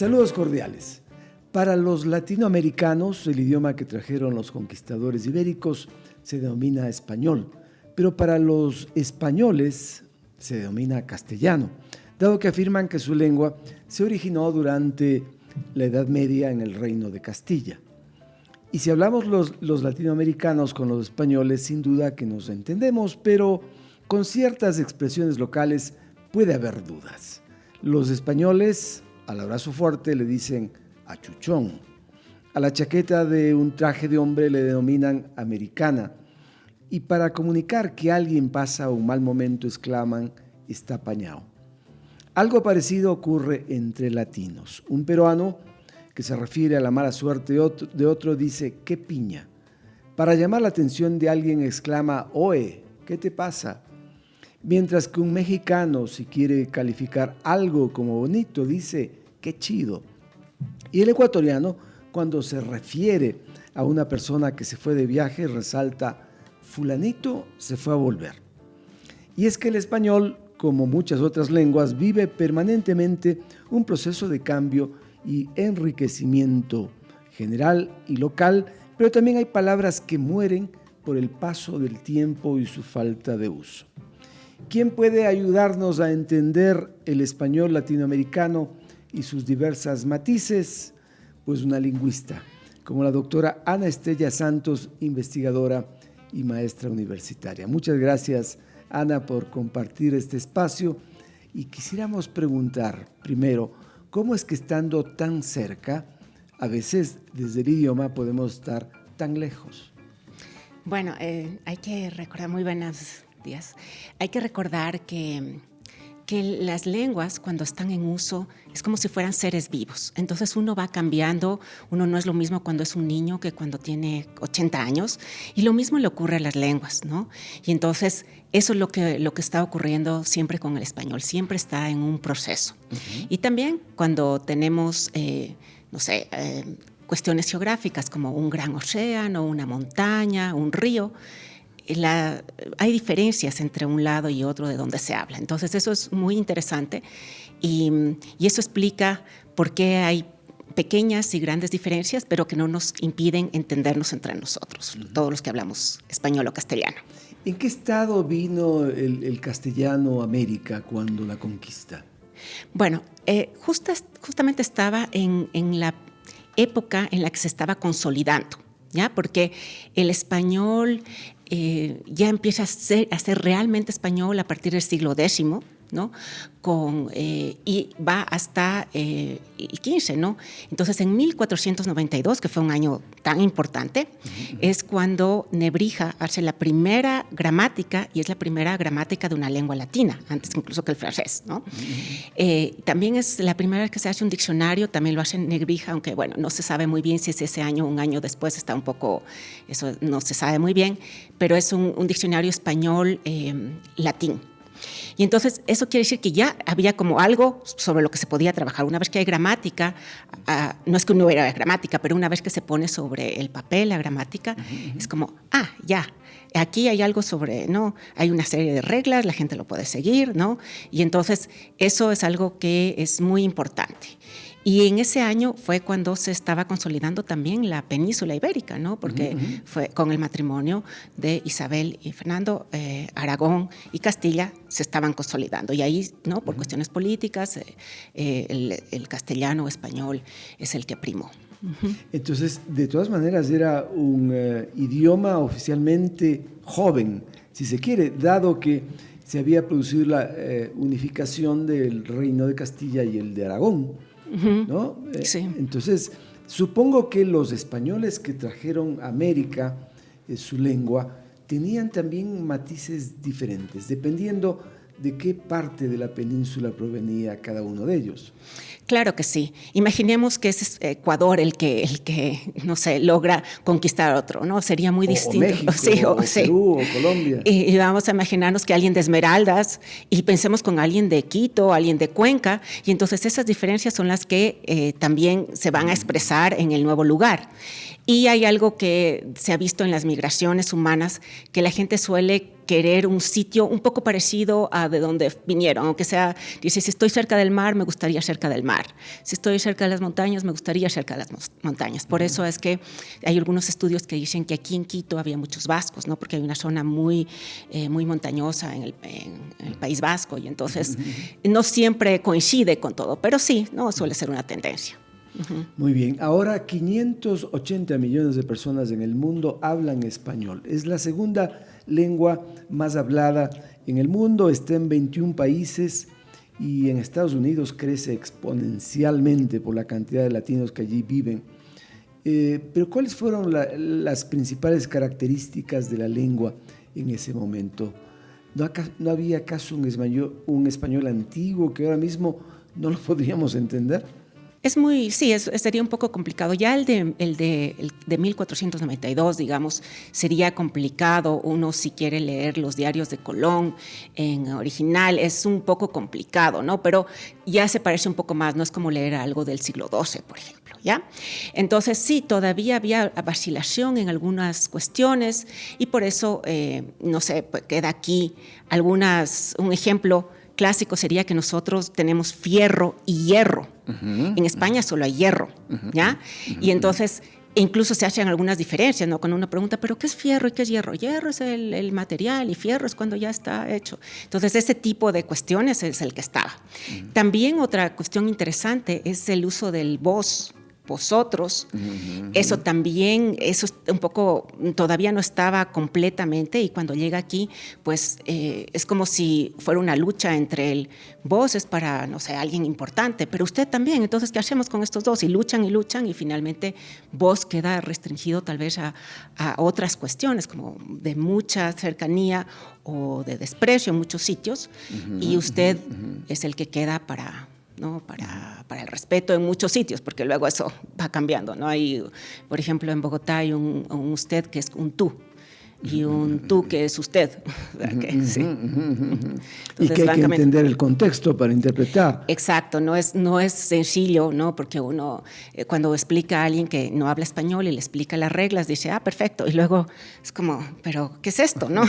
Saludos cordiales. Para los latinoamericanos, el idioma que trajeron los conquistadores ibéricos se denomina español, pero para los españoles se denomina castellano, dado que afirman que su lengua se originó durante la Edad Media en el Reino de Castilla. Y si hablamos los latinoamericanos con los españoles, sin duda que nos entendemos, pero con ciertas expresiones locales puede haber dudas. Los españoles al abrazo fuerte le dicen achuchón. A la chaqueta de un traje de hombre le denominan americana. Y para comunicar que alguien pasa un mal momento exclaman está apañado. Algo parecido ocurre entre latinos. Un peruano que se refiere a la mala suerte de otro dice qué piña. Para llamar la atención de alguien exclama oe, ¿qué te pasa? Mientras que un mexicano, si quiere calificar algo como bonito, dice qué chido. Y el ecuatoriano, cuando se refiere a una persona que se fue de viaje, resalta fulanito se fue a volver. Y es que el español, como muchas otras lenguas, vive permanentemente un proceso de cambio y enriquecimiento general y local, pero también hay palabras que mueren por el paso del tiempo y su falta de uso. ¿Quién puede ayudarnos a entender el español latinoamericano y sus diversas matices? Pues una lingüista, como la doctora Ana Estella Santos, investigadora y maestra universitaria. Muchas gracias, Ana, por compartir este espacio. Y quisiéramos preguntar, primero, ¿cómo es que estando tan cerca, a veces desde el idioma podemos estar tan lejos? Bueno, hay que recordar, muy buenos días, hay que recordar que las lenguas cuando están en uso es como si fueran seres vivos. Entonces uno va cambiando, uno no es lo mismo cuando es un niño que cuando tiene 80 años y lo mismo le ocurre a las lenguas, ¿no? Y entonces eso es lo que está ocurriendo siempre con el español, siempre está en un proceso. Uh-huh. Y también cuando tenemos, cuestiones geográficas como un gran océano, una montaña, un río, hay diferencias entre un lado y otro de donde se habla. Entonces eso es muy interesante y eso explica por qué hay pequeñas y grandes diferencias, pero que no nos impiden entendernos entre nosotros, todos los que hablamos español o castellano. ¿En qué estado vino el castellano a América cuando la conquista? Bueno, justamente estaba en la época en la que se estaba consolidando, ¿ya? Porque el español ya empieza a ser realmente español a partir del siglo X, ¿no? Y va hasta el XV, ¿no? Entonces, en 1492, que fue un año tan importante, es cuando Nebrija hace la primera gramática, y es la primera gramática de una lengua latina, antes incluso que el francés, ¿no? También es la primera vez que se hace un diccionario, también lo hace Nebrija, aunque, bueno, no se sabe muy bien si es ese año o un año después, está un poco, eso no se sabe muy bien, pero es un diccionario español latín. Y entonces eso quiere decir que ya había como algo sobre lo que se podía trabajar. Una vez que hay gramática, no es que no hubiera gramática, pero una vez que se pone sobre el papel la gramática, es como, ya, aquí hay algo sobre, ¿no? Hay una serie de reglas, la gente lo puede seguir, ¿no? Y entonces eso es algo que es muy importante. Y en ese año fue cuando se estaba consolidando también la península ibérica, ¿no? Porque fue con el matrimonio de Isabel y Fernando, Aragón y Castilla se estaban consolidando. Y ahí, ¿no? Por cuestiones políticas, el castellano o español es el que primó. Entonces, de todas maneras, era un idioma oficialmente joven, si se quiere, dado que se había producido la unificación del Reino de Castilla y el de Aragón. ¿No? Sí. Entonces, supongo que los españoles que trajeron a América su lengua tenían también matices diferentes, dependiendo de qué parte de la península provenía cada uno de ellos. Claro que sí. Imaginemos que es Ecuador el que no sé, logra conquistar a otro, ¿no? Sería muy distinto. O México, sí, o Perú, o Colombia. Y vamos a imaginarnos que alguien de Esmeraldas, y pensemos con alguien de Quito, alguien de Cuenca, y entonces esas diferencias son las que también se van a expresar en el nuevo lugar. Y hay algo que se ha visto en las migraciones humanas, que la gente suele querer un sitio un poco parecido a de donde vinieron, aunque sea, dice, si estoy cerca del mar, me gustaría cerca del mar. Si estoy cerca de las montañas, me gustaría cerca de las montañas. Por eso es que hay algunos estudios que dicen que aquí en Quito había muchos vascos, ¿no? Porque hay una zona muy montañosa en el País Vasco, y entonces no siempre coincide con todo, pero sí, ¿no? Suele ser una tendencia. Muy bien, ahora 580 millones de personas en el mundo hablan español. Es la segunda lengua más hablada en el mundo, está en 21 países y en Estados Unidos crece exponencialmente por la cantidad de latinos que allí viven. Pero ¿cuáles fueron las principales características de la lengua en ese momento? ¿No había acaso un español antiguo que ahora mismo no lo podríamos entender? Sería un poco complicado. Ya el de 1492, digamos, sería complicado. Uno, si quiere leer los diarios de Colón en original, es un poco complicado, ¿no? Pero ya se parece un poco más, no es como leer algo del siglo XII, por ejemplo, ¿ya? Entonces, sí, todavía había vacilación en algunas cuestiones y por eso, no sé, pues queda aquí un ejemplo clásico sería que nosotros tenemos fierro y hierro. En España solo hay hierro, ¿ya? Y entonces incluso se hacen algunas diferencias, ¿no? Cuando uno pregunta, ¿pero qué es fierro y qué es hierro? Hierro es el material y fierro es cuando ya está hecho. Entonces ese tipo de cuestiones es el que estaba. También otra cuestión interesante es el uso del vos, vosotros. Eso también, eso es un poco, todavía no estaba completamente, y cuando llega aquí, pues es como si fuera una lucha entre el vos es para, no sé, alguien importante, pero usted también. Entonces, ¿qué hacemos con estos dos? Y luchan, y finalmente vos queda restringido tal vez a otras cuestiones, como de mucha cercanía o de desprecio en muchos sitios, y usted es el que queda para, ¿no? para el respeto en muchos sitios, porque luego eso va cambiando, ¿no? Hay, por ejemplo, en Bogotá hay un usted que es un tú y un tú que es usted. Sí. Y que hay que entender el contexto para interpretar. Exacto, no es sencillo, ¿no? Porque uno, cuando explica a alguien que no habla español y le explica las reglas, dice, perfecto, y luego es como, ¿pero qué es esto, no?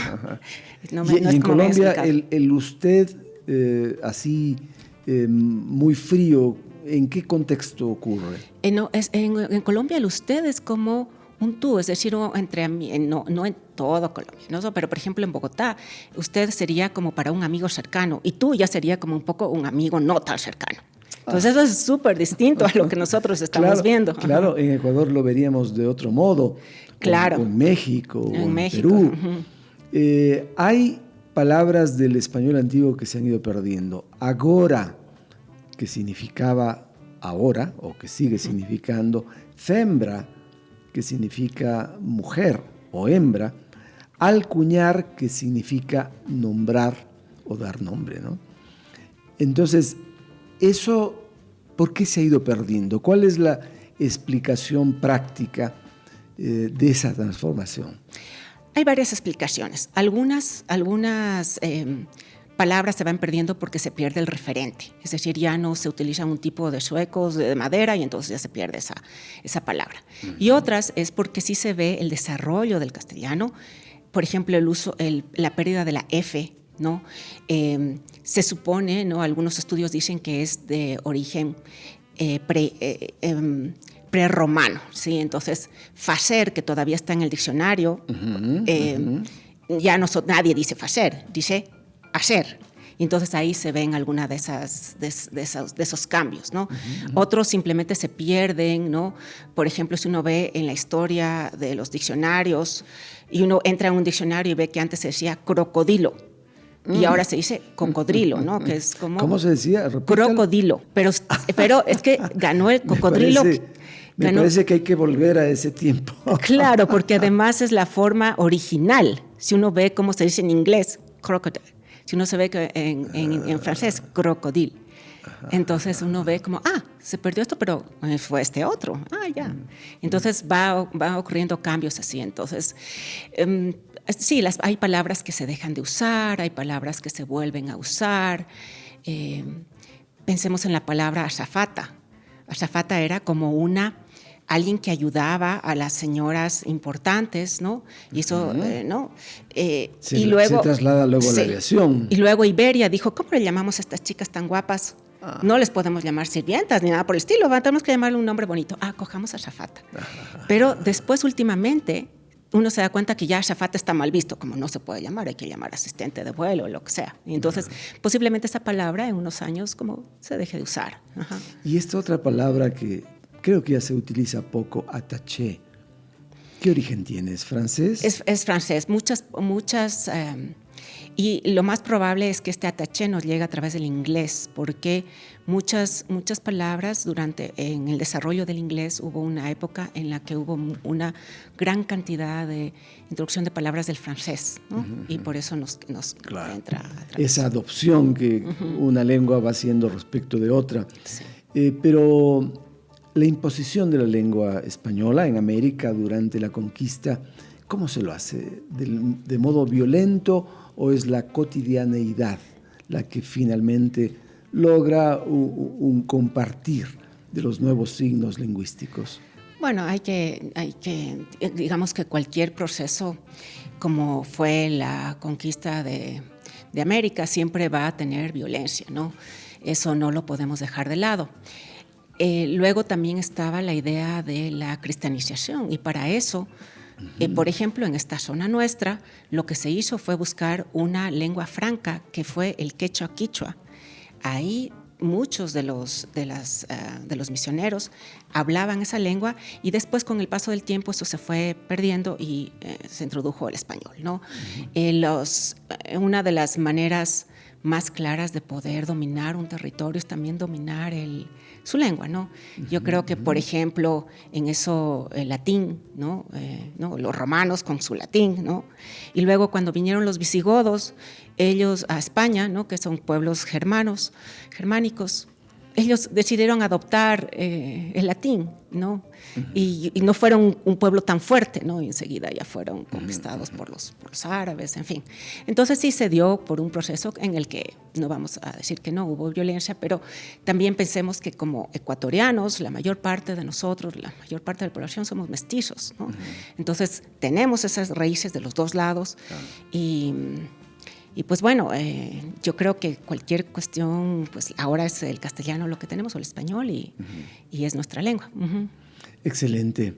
No y en Colombia el usted, así, muy frío, ¿en qué contexto ocurre? En Colombia el usted es como un tú, es decir, entre no en todo Colombia, ¿no? Pero por ejemplo en Bogotá, usted sería como para un amigo cercano y tú ya sería como un poco un amigo no tan cercano. Entonces eso es súper distinto a lo que nosotros estamos viendo. Claro, en Ecuador lo veríamos de otro modo, claro. o en México, o en Perú. Hay palabras del español antiguo que se han ido perdiendo. Agora, que significaba ahora, o que sigue significando. Fembra, que significa mujer o hembra. Alcuñar, que significa nombrar o dar nombre, ¿no? Entonces, eso, ¿por qué se ha ido perdiendo? ¿Cuál es la explicación práctica de esa transformación? Hay varias explicaciones. Algunas palabras se van perdiendo porque se pierde el referente. Es decir, ya no se utilizan un tipo de suecos de madera y entonces ya se pierde esa palabra. Y otras es porque sí se ve el desarrollo del castellano. Por ejemplo, la pérdida de la F, ¿no? Se supone, ¿no? Algunos estudios dicen que es de origen prerromano, ¿sí? Entonces, facer, que todavía está en el diccionario, ya nadie dice facer, dice hacer. Y entonces ahí se ven algunas de esos cambios, ¿no? Otros simplemente se pierden, ¿no? Por ejemplo, si uno ve en la historia de los diccionarios y uno entra en un diccionario y ve que antes se decía crocodilo, y ahora se dice cocodrilo, ¿no? Que es como... ¿Cómo se decía? Repítalo. Crocodilo. Pero es que ganó el cocodrilo. Me parece que hay que volver a ese tiempo. Claro, porque además es la forma original. Si uno ve cómo se dice en inglés, crocodile. Si uno se ve que en francés, crocodile. Entonces uno ve como, se perdió esto, pero fue este otro. Ya. Entonces va ocurriendo cambios así. Entonces, sí, hay palabras que se dejan de usar, hay palabras que se vuelven a usar. Pensemos en la palabra azafata. Azafata era como una alguien que ayudaba a las señoras importantes, ¿no? Y eso, ¿no? Y luego, se traslada luego a la aviación. Y luego Iberia dijo, ¿cómo le llamamos a estas chicas tan guapas? No les podemos llamar sirvientas ni nada por el estilo, tenemos que llamarle un nombre bonito. Cojamos a azafata. Pero después, últimamente, uno se da cuenta que ya azafata está mal visto, como no se puede llamar, hay que llamar asistente de vuelo o lo que sea. Y entonces, posiblemente esa palabra en unos años como se deje de usar. Y esta otra palabra que creo que ya se utiliza poco, attaché. ¿Qué origen tiene? ¿Es francés? Es francés. Muchas y lo más probable es que este attaché nos llegue a través del inglés, porque muchas palabras en el desarrollo del inglés hubo una época en la que hubo una gran cantidad de introducción de palabras del francés, ¿no? Y por eso nos claro, entra a través. Esa adopción que una lengua va haciendo respecto de otra. Sí. Pero la imposición de la lengua española en América durante la conquista, ¿cómo se lo hace? ¿De modo violento o es la cotidianeidad la que finalmente logra un compartir de los nuevos signos lingüísticos? Bueno, hay que, digamos que cualquier proceso como fue la conquista de América siempre va a tener violencia, ¿no? Eso no lo podemos dejar de lado. Luego también estaba la idea de la cristianización y para eso, por ejemplo, en esta zona nuestra, lo que se hizo fue buscar una lengua franca que fue el quechua quichua. Ahí muchos de los misioneros hablaban esa lengua y después con el paso del tiempo eso se fue perdiendo y se introdujo el español, ¿no? Una de las maneras más claras de poder dominar un territorio es también dominar su lengua, ¿no? Yo creo que, por ejemplo, en eso el latín, ¿no? Los romanos con su latín, ¿no? Y luego cuando vinieron los visigodos, ellos a España, ¿no? Que son pueblos germánicos, ellos decidieron adoptar el latín, ¿no? Y no fueron un pueblo tan fuerte, ¿no? Y enseguida ya fueron conquistados por los árabes, en fin. Entonces sí se dio por un proceso en el que, no vamos a decir que no hubo violencia, pero también pensemos que como ecuatorianos, la mayor parte de nosotros, la mayor parte de la población somos mestizos, ¿no? Entonces tenemos esas raíces de los dos lados y pues bueno, yo creo que cualquier cuestión, pues ahora es el castellano lo que tenemos o el español y es nuestra lengua. Excelente.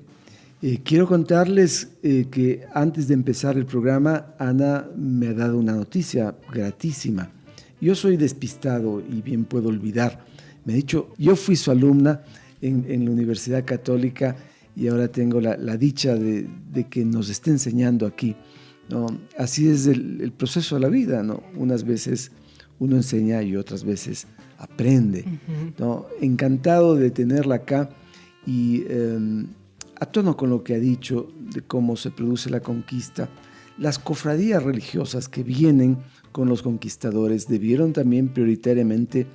Quiero contarles que antes de empezar el programa, Ana me ha dado una noticia gratísima. Yo soy despistado y bien puedo olvidar. Me ha dicho, yo fui su alumna en la Universidad Católica y ahora tengo la dicha de que nos esté enseñando aquí, ¿no? Así es el proceso de la vida, ¿no? Unas veces uno enseña y otras veces aprende, ¿no? Encantado de tenerla acá y a tono con lo que ha dicho de cómo se produce la conquista, las cofradías religiosas que vienen con los conquistadores debieron también prioritariamente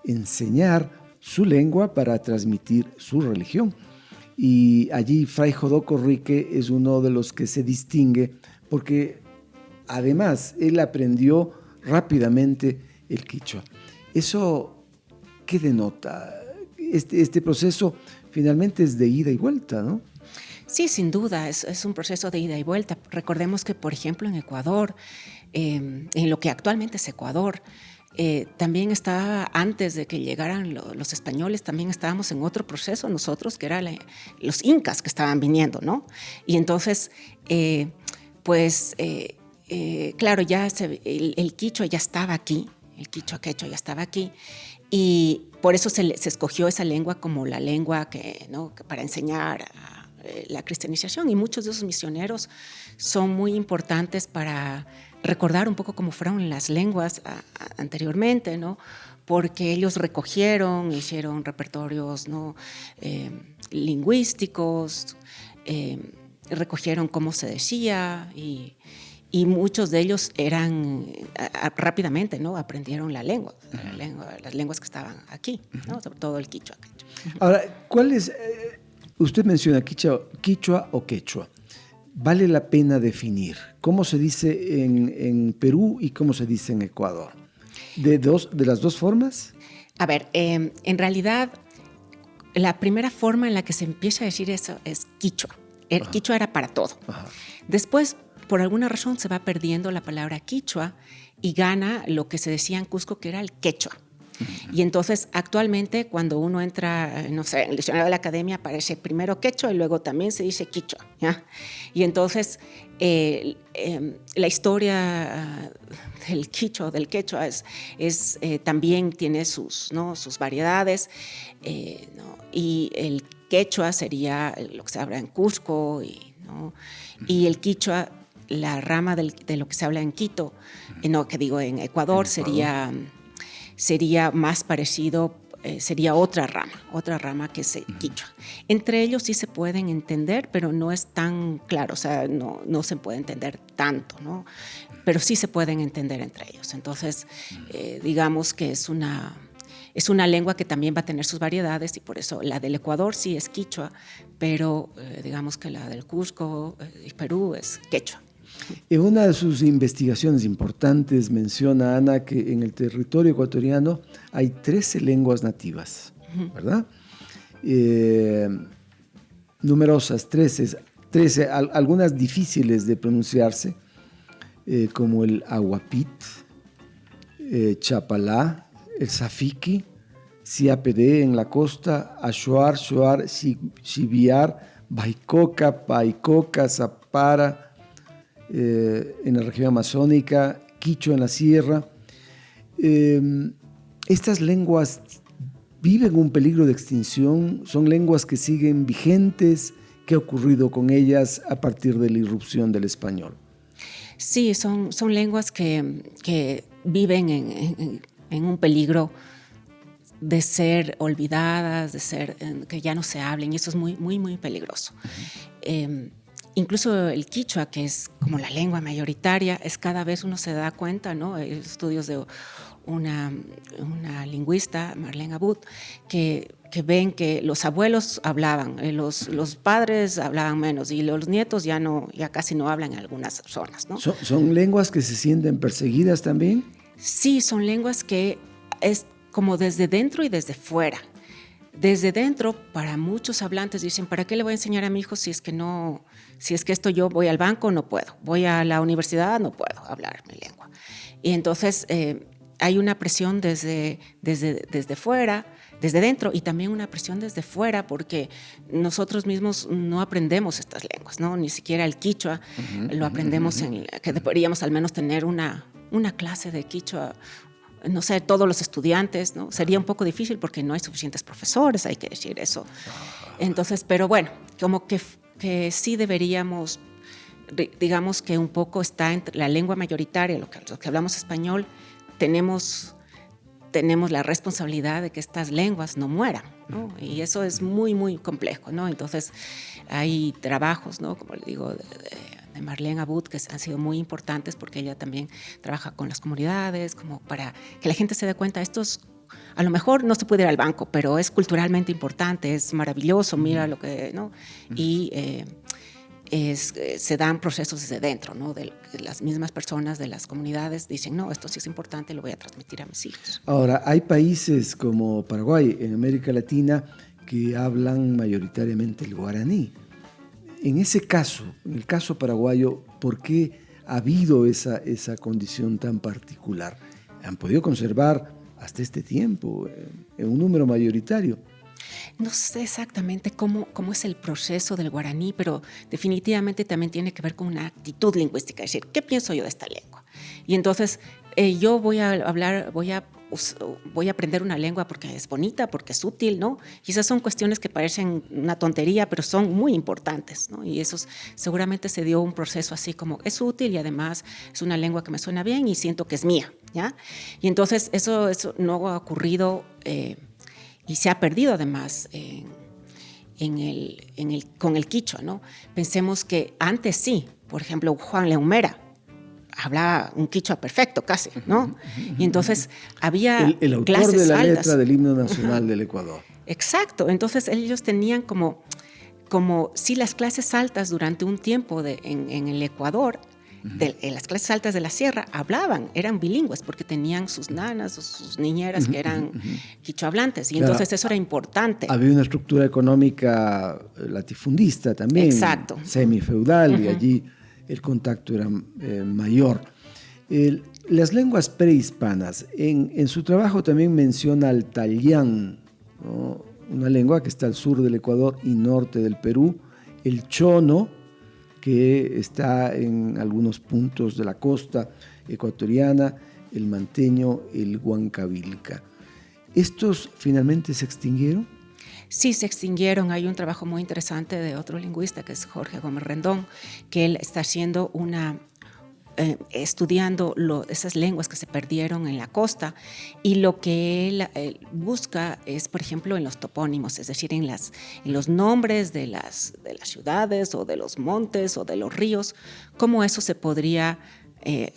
enseñar su lengua para transmitir su religión. Y allí Fray Jodoco Rique es uno de los que se distingue porque además él aprendió rápidamente el quichua. ¿Eso qué denota? Este proceso finalmente es de ida y vuelta, ¿no? Sí, sin duda, es un proceso de ida y vuelta. Recordemos que, por ejemplo, en Ecuador, en lo que actualmente es Ecuador, también estaba, antes de que llegaran los españoles, también estábamos en otro proceso nosotros, que eran los incas que estaban viniendo, ¿no? Y entonces, claro, ya el quichua ya estaba aquí, el quichua quechua ya estaba aquí, y por eso se escogió esa lengua como la lengua ¿no? para enseñar la cristianización, y muchos de esos misioneros son muy importantes para recordar un poco cómo fueron las lenguas anteriormente, ¿no? Porque ellos hicieron repertorios, ¿no? Lingüísticos, recogieron cómo se decía y muchos de ellos rápidamente, ¿no? Aprendieron las lenguas que estaban aquí, ¿no? Sobre todo el quichua. Ahora, ¿cuál es? Usted menciona quichua o quechua. Vale la pena definir cómo se dice en Perú y cómo se dice en Ecuador. ¿De las dos formas? A ver, en realidad, la primera forma en la que se empieza a decir eso es quichua. El quichua era para todo. Ajá. Después, por alguna razón, se va perdiendo la palabra quichua y gana lo que se decía en Cusco, que era el quechua. Y entonces, actualmente, cuando uno entra, no sé, en el diccionario de la academia aparece primero quechua y luego también se dice quichua, ¿ya? Y entonces, la historia del quichua, también tiene sus variedades, ¿no? Y el quechua sería lo que se habla en Cusco, ¿no? Y el quichua, la rama de lo que se habla en Quito, en Ecuador, sería más parecido, sería otra rama que es quichua. Entre ellos sí se pueden entender, pero no es tan claro, o sea, no se puede entender tanto, ¿no? Pero sí se pueden entender entre ellos. Entonces, digamos que es una lengua que también va a tener sus variedades y por eso la del Ecuador sí es quichua, pero digamos que la del Cusco y Perú es quechua. En una de sus investigaciones importantes menciona Ana que en el territorio ecuatoriano hay 13 lenguas nativas, ¿verdad? Numerosas, 13, algunas difíciles de pronunciarse, como el aguapit, chapalá, el safiqui, siapedé en la costa, ashuar, shuar, xiviar, baicoca, paicoca, zapara, en la región amazónica, quichua en la sierra. Estas lenguas viven un peligro de extinción, son lenguas que siguen vigentes. ¿Qué ha ocurrido con ellas a partir de la irrupción del español? Sí, son lenguas que viven en un peligro de ser olvidadas, que ya no se hablen, y eso es muy, muy, muy peligroso. Incluso el quichua, que es como la lengua mayoritaria, es cada vez uno se da cuenta, ¿no? Hay estudios de una lingüista, Marlene Abud, que ven que los abuelos hablaban, los padres hablaban menos y los nietos ya casi no hablan en algunas zonas, ¿no? ¿Son lenguas que se sienten perseguidas también? Sí, son lenguas que es como desde dentro y desde fuera. Desde dentro, para muchos hablantes dicen, ¿para qué le voy a enseñar a mi hijo si es que esto yo voy al banco, no puedo, voy a la universidad, no puedo hablar mi lengua? Y entonces hay una presión desde fuera, desde dentro, y también una presión desde fuera, porque nosotros mismos no aprendemos estas lenguas, ¿no? Ni siquiera el quichua lo aprendemos, que deberíamos al menos tener una clase de quichua, no sé, todos los estudiantes, ¿no? Sería un poco difícil porque no hay suficientes profesores, hay que decir eso. Entonces, pero bueno, como que sí deberíamos, digamos que un poco está entre la lengua mayoritaria, los que hablamos español, tenemos la responsabilidad de que estas lenguas no mueran, ¿no? Y eso es muy, muy complejo, ¿no? Entonces, hay trabajos, ¿no? Como le digo, de Marlene Abud, que han sido muy importantes porque ella también trabaja con las comunidades, como para que la gente se dé cuenta, a lo mejor no se puede ir al banco, pero es culturalmente importante, es maravilloso, mira lo que, ¿no? Y se dan procesos desde dentro, ¿no? De las mismas personas de las comunidades dicen, no, esto sí es importante, lo voy a transmitir a mis hijos. Ahora, hay países como Paraguay, en América Latina, que hablan mayoritariamente el guaraní. En ese caso, en el caso paraguayo, ¿por qué ha habido esa condición tan particular? ¿Han podido conservar hasta este tiempo en un número mayoritario? No sé exactamente cómo es el proceso del guaraní, pero definitivamente también tiene que ver con una actitud lingüística, es decir, ¿qué pienso yo de esta lengua? Y entonces yo voy a aprender una lengua porque es bonita, porque es útil, ¿no? Y esas son cuestiones que parecen una tontería, pero son muy importantes, ¿no? Y eso seguramente se dio un proceso así como es útil y además es una lengua que me suena bien y siento que es mía, ¿ya? Y entonces eso no ha ocurrido y se ha perdido además con el quichua, ¿no? Pensemos que antes sí, por ejemplo, Juan Leumera hablaba un quichua perfecto casi, ¿no? Y entonces había el autor clases de la altas. Letra del himno nacional del Ecuador. Exacto, entonces ellos tenían como sí las clases altas durante un tiempo en el Ecuador en las clases altas de la sierra hablaban, eran bilingües porque tenían sus nanas o sus niñeras que eran quichua hablantes, y entonces eso era importante. Había una estructura económica latifundista también, exacto, semifeudal, y allí el contacto era mayor. Las lenguas prehispanas, en su trabajo también menciona al tayán, ¿no? Una lengua que está al sur del Ecuador y norte del Perú, el chono, que está en algunos puntos de la costa ecuatoriana, el manteño, el huancavilca. ¿Estos finalmente se extinguieron? Sí, se extinguieron. Hay un trabajo muy interesante de otro lingüista, que es Jorge Gómez Rendón, que él está haciendo estudiando esas lenguas que se perdieron en la costa, y lo que él busca es, por ejemplo, en los topónimos, es decir, en los nombres de las ciudades o de los montes o de los ríos, cómo eso se podría,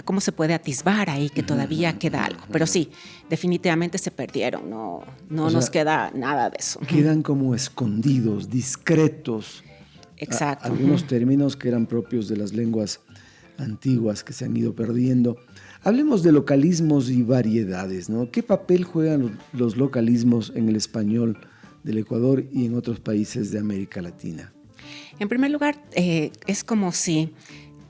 cómo se puede atisbar ahí que todavía queda algo. Pero sí, definitivamente se perdieron, no nos queda nada de eso. Quedan como escondidos, discretos. Exacto. Algunos términos que eran propios de las lenguas antiguas que se han ido perdiendo. Hablemos de localismos y variedades, ¿no? ¿Qué papel juegan los localismos en el español del Ecuador y en otros países de América Latina? En primer lugar, es como si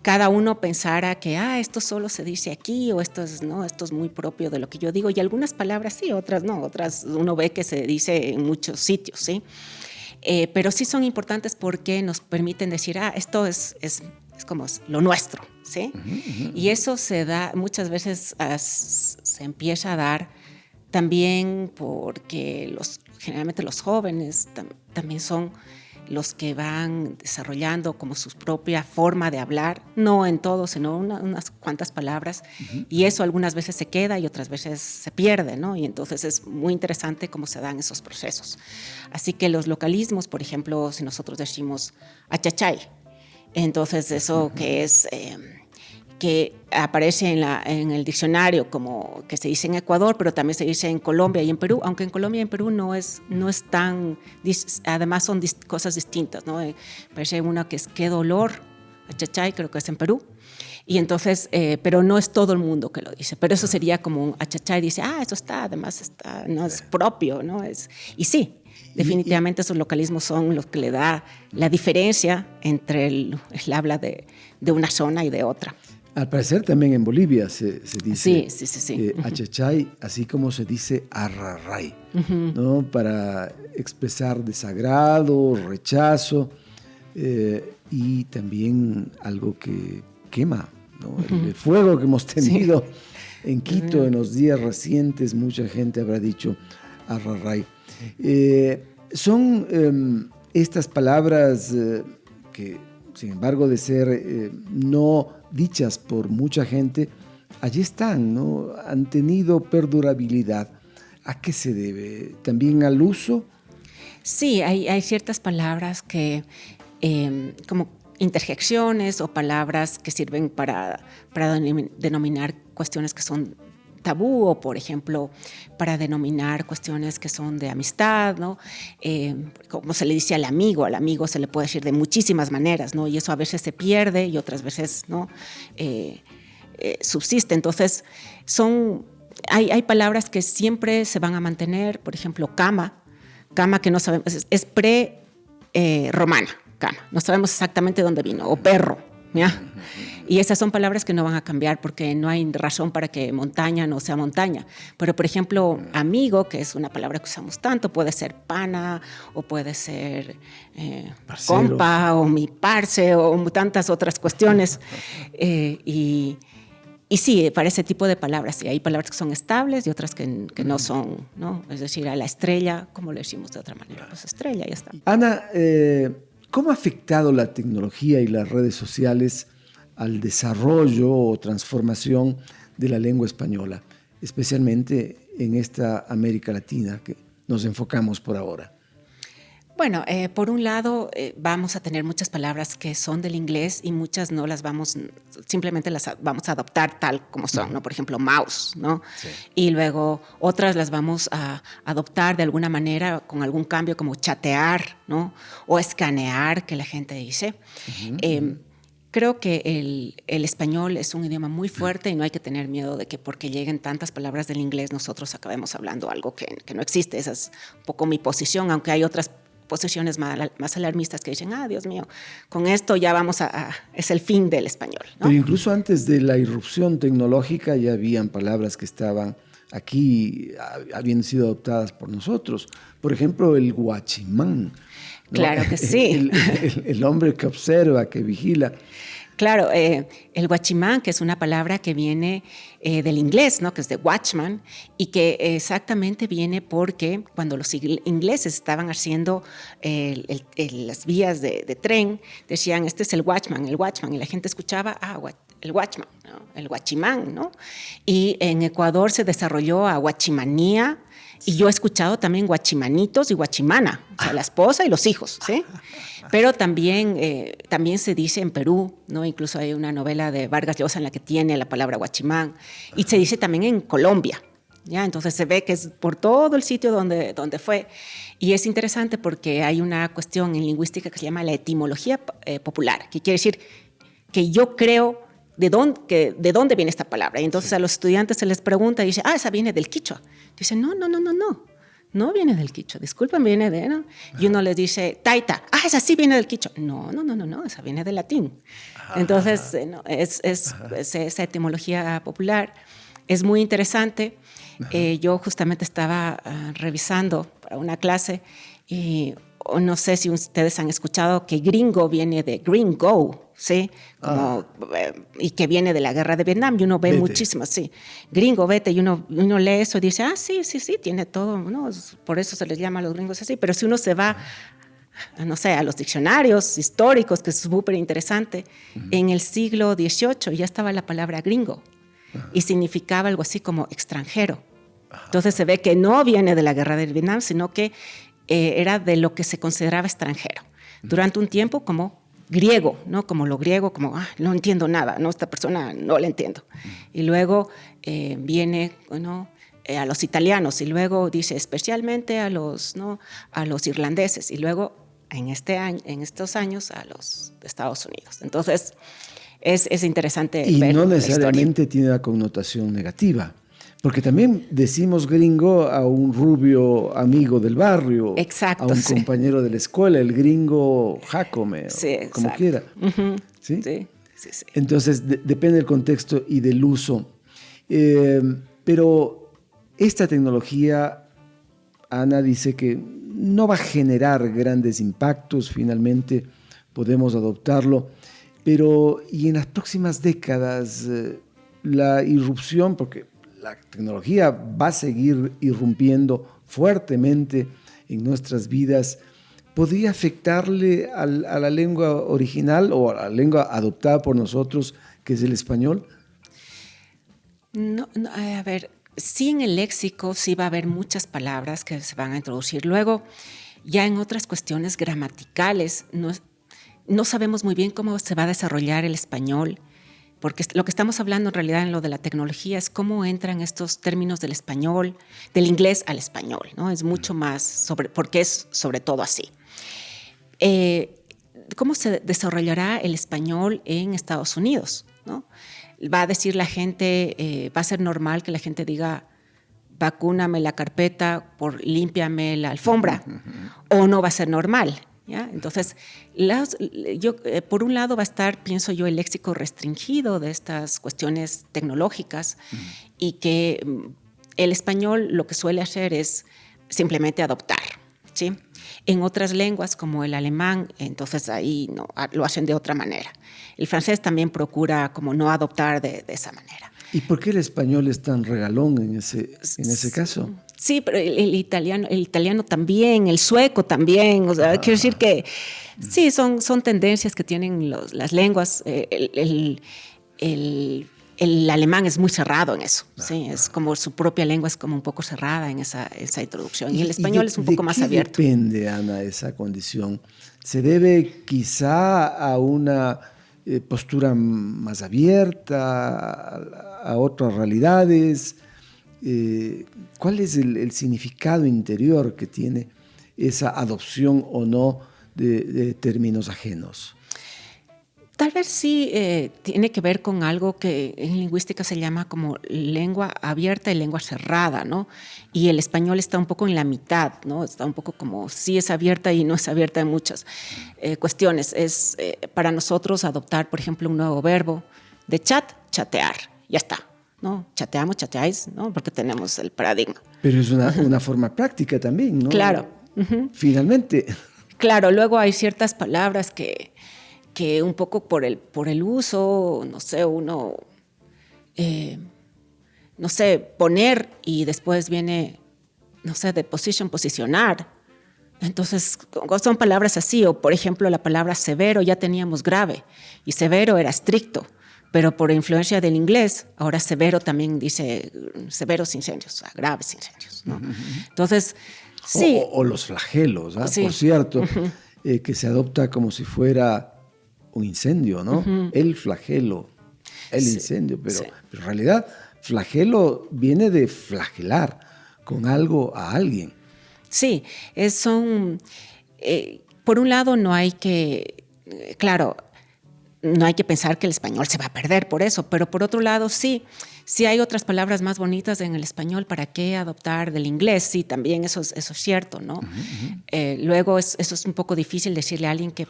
cada uno pensara que esto solo se dice aquí, o esto es muy propio de lo que yo digo, y algunas palabras sí, otras no, otras uno ve que se dice en muchos sitios, ¿sí? Pero sí son importantes porque nos permiten decir, esto es como lo nuestro, ¿sí? Y eso se da, muchas veces se empieza a dar también porque generalmente los jóvenes también son los que van desarrollando como su propia forma de hablar, no en todo, sino unas cuantas palabras, y eso algunas veces se queda y otras veces se pierde, ¿no? Y entonces es muy interesante cómo se dan esos procesos. Así que los localismos, por ejemplo, si nosotros decimos achachay, entonces eso que es que aparece en el diccionario como que se dice en Ecuador, pero también se dice en Colombia y en Perú, aunque en Colombia y en Perú no es tan, además son cosas distintas, ¿no? Parece una que es qué dolor, achachay, creo que es en Perú, y entonces, pero no es todo el mundo que lo dice, pero eso sería como un achachay, dice, eso no es propio, ¿no? Y sí, definitivamente esos localismos son los que le da la diferencia entre el habla de una zona y de otra. Al parecer también en Bolivia se dice sí. achachay, así como se dice arrarray, ¿no? Para expresar desagrado, rechazo, y también algo que quema, ¿no? El fuego que hemos tenido en Quito en los días recientes, mucha gente habrá dicho arrarray. Son estas palabras que, sin embargo, de ser no dichas por mucha gente, allí están, ¿no? Han tenido perdurabilidad. ¿A qué se debe? ¿También al uso? Sí, hay ciertas palabras que, como interjecciones o palabras que sirven para denominar cuestiones que son tabú, o por ejemplo para denominar cuestiones que son de amistad, ¿no? Como se le dice al amigo se le puede decir de muchísimas maneras, ¿no? Y eso a veces se pierde y otras veces no subsiste. Entonces hay palabras que siempre se van a mantener, por ejemplo cama que no sabemos, es romana, cama, no sabemos exactamente dónde vino, o perro, ¿ya? Y esas son palabras que no van a cambiar porque no hay razón para que montaña no sea montaña. Pero, por ejemplo, amigo, que es una palabra que usamos tanto, puede ser pana o puede ser compa o mi parce o tantas otras cuestiones. Y sí, para ese tipo de palabras. Y hay palabras que son estables y otras que no son, ¿no? Es decir, a la estrella, ¿cómo le decimos de otra manera? Pues estrella, ya está. Ana, ¿cómo ha afectado la tecnología y las redes sociales al desarrollo o transformación de la lengua española, especialmente en esta América Latina que nos enfocamos por ahora? Bueno, por un lado vamos a tener muchas palabras que son del inglés y muchas no simplemente las vamos a adoptar tal como son, ¿no? Por ejemplo, mouse, ¿no? Sí. Y luego otras las vamos a adoptar de alguna manera con algún cambio, como chatear, ¿no? O escanear, que la gente dice. Creo que el español es un idioma muy fuerte y no hay que tener miedo de que porque lleguen tantas palabras del inglés nosotros acabemos hablando algo que no existe. Esa es un poco mi posición, aunque hay otras posiciones más alarmistas que dicen, Dios mío, con esto ya es el fin del español, ¿no? Pero incluso antes de la irrupción tecnológica ya habían palabras que estaban aquí habiendo sido adoptadas por nosotros. Por ejemplo, el guachimán, ¿no? Claro que sí. El hombre que observa, que vigila. Claro, el guachimán, que es una palabra que viene del inglés, ¿no? Que es de watchman, y que exactamente viene porque cuando los ingleses estaban haciendo las vías de tren, decían, este es el watchman, y la gente escuchaba, el watchman, ¿no? El guachimán, ¿no? Y en Ecuador se desarrolló a guachimanía, y yo he escuchado también guachimanitos y guachimana, o sea, la esposa y los hijos, ¿sí? Pero también se dice en Perú, ¿no? Incluso hay una novela de Vargas Llosa en la que tiene la palabra guachimán, y se dice también en Colombia, ¿ya? Entonces se ve que es por todo el sitio donde fue. Y es interesante porque hay una cuestión en lingüística que se llama la etimología popular, que quiere decir que yo creo de dónde viene esta palabra. Y entonces a los estudiantes se les pregunta y dice, esa viene del quichua. Dicen, no viene del quichua, disculpen, viene de... ¿no? Y uno les dice, taita, esa sí viene del quichua. No, esa viene del latín. Entonces, es esa etimología popular. Es muy interesante. Yo justamente estaba revisando para una clase y no sé si ustedes han escuchado que gringo viene de green go, ¿sí? Y que viene de la guerra de Vietnam, y uno ve muchísimas, sí. Gringo, vete, y uno lee eso y dice, sí, tiene todo, ¿no? Por eso se les llama a los gringos así. Pero si uno se va, no sé, a los diccionarios históricos, que es súper interesante, en el siglo XVIII ya estaba la palabra gringo y significaba algo así como extranjero. Entonces se ve que no viene de la guerra de Vietnam, sino que era de lo que se consideraba extranjero. Durante un tiempo como griego, ¿no? Como lo griego, como no entiendo nada, ¿no? Esta persona no la entiendo. Y luego viene, ¿no? A los italianos, y luego dice especialmente a los irlandeses, y luego en estos años a los de Estados Unidos. Entonces es interesante y ver no necesariamente tiene una connotación negativa. Porque también decimos gringo a un rubio amigo del barrio, exacto, a un compañero de la escuela, el gringo Jacome, sí, como quiera. ¿Sí? Sí. Entonces, depende del contexto y del uso. Pero esta tecnología, Ana dice que no va a generar grandes impactos, finalmente podemos adoptarlo, pero y en las próximas décadas la irrupción, porque la tecnología va a seguir irrumpiendo fuertemente en nuestras vidas, ¿podría afectarle a la lengua original o a la lengua adoptada por nosotros, que es el español? No, a ver, sí, en el léxico sí va a haber muchas palabras que se van a introducir. Luego, ya en otras cuestiones gramaticales, no sabemos muy bien cómo se va a desarrollar el español, porque lo que estamos hablando en realidad en lo de la tecnología es cómo entran estos términos del español, del inglés al español, ¿no? Es mucho más porque es sobre todo así. ¿Cómo se desarrollará el español en Estados Unidos, ¿no? Va a decir la gente, va a ser normal que la gente diga, vacúname la carpeta, límpiame la alfombra, o no va a ser normal, ¿ya? Entonces, yo, por un lado va a estar, pienso yo, el léxico restringido de estas cuestiones tecnológicas y que el español lo que suele hacer es simplemente adoptar, ¿sí? En otras lenguas, como el alemán, entonces ahí no, lo hacen de otra manera. El francés también procura como no adoptar de esa manera. ¿Y por qué el español es tan regalón en ese caso? Sí, pero el italiano también, el sueco también. O sea, quiero decir que sí, son tendencias que tienen las lenguas. El alemán es muy cerrado en eso, ¿sí? Es como su propia lengua es como un poco cerrada en esa introducción. Y el español es un poco más abierto. ¿De qué depende, Ana, esa condición? ¿Se debe quizá a una postura más abierta, a otras realidades? ¿Cuál es el significado interior que tiene esa adopción o no de términos ajenos? tal vez sí tiene que ver con algo que en lingüística se llama como lengua abierta y lengua cerrada, ¿no? Y el español está un poco en la mitad, ¿no? Está un poco como sí es abierta y no es abierta en muchas cuestiones. Es para nosotros adoptar, por ejemplo, un nuevo verbo de chat, chatear, ya está, ¿no? Chateamos, chateáis, ¿no? Porque tenemos el paradigma. Pero es una forma práctica también, ¿no? Claro. Finalmente. Claro, luego hay ciertas palabras que un poco por el uso, no sé, uno, no sé, poner y después viene, no sé, de position, posicionar. Entonces, son palabras así, o por ejemplo, la palabra severo ya teníamos grave, y severo era estricto, pero por influencia del inglés, ahora severo también dice severos incendios, o sea, graves incendios, ¿no? Entonces, sí. O los flagelos, ¿ah? Sí. Por cierto, que se adopta como si fuera un incendio, ¿no? El flagelo, el incendio, pero en realidad flagelo viene de flagelar con algo a alguien. Sí, por un lado no hay que, claro, no hay que pensar que el español se va a perder por eso, pero por otro lado sí hay otras palabras más bonitas en el español, ¿para qué adoptar del inglés? Sí, también eso es cierto, ¿no? Luego eso es un poco difícil decirle a alguien que,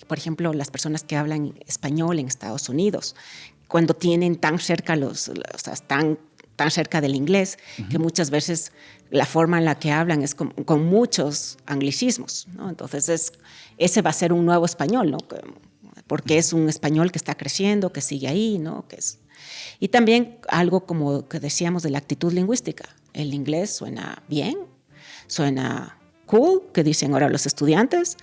por ejemplo, las personas que hablan español en Estados Unidos, cuando tienen tan cerca tan cerca del inglés, que muchas veces la forma en la que hablan es con muchos anglicismos, ¿no? Entonces ese va a ser un nuevo español, ¿no? Porque es un español que está creciendo, que sigue ahí, ¿no? Y también algo como que decíamos de la actitud lingüística. El inglés suena bien, suena cool, que dicen ahora los estudiantes,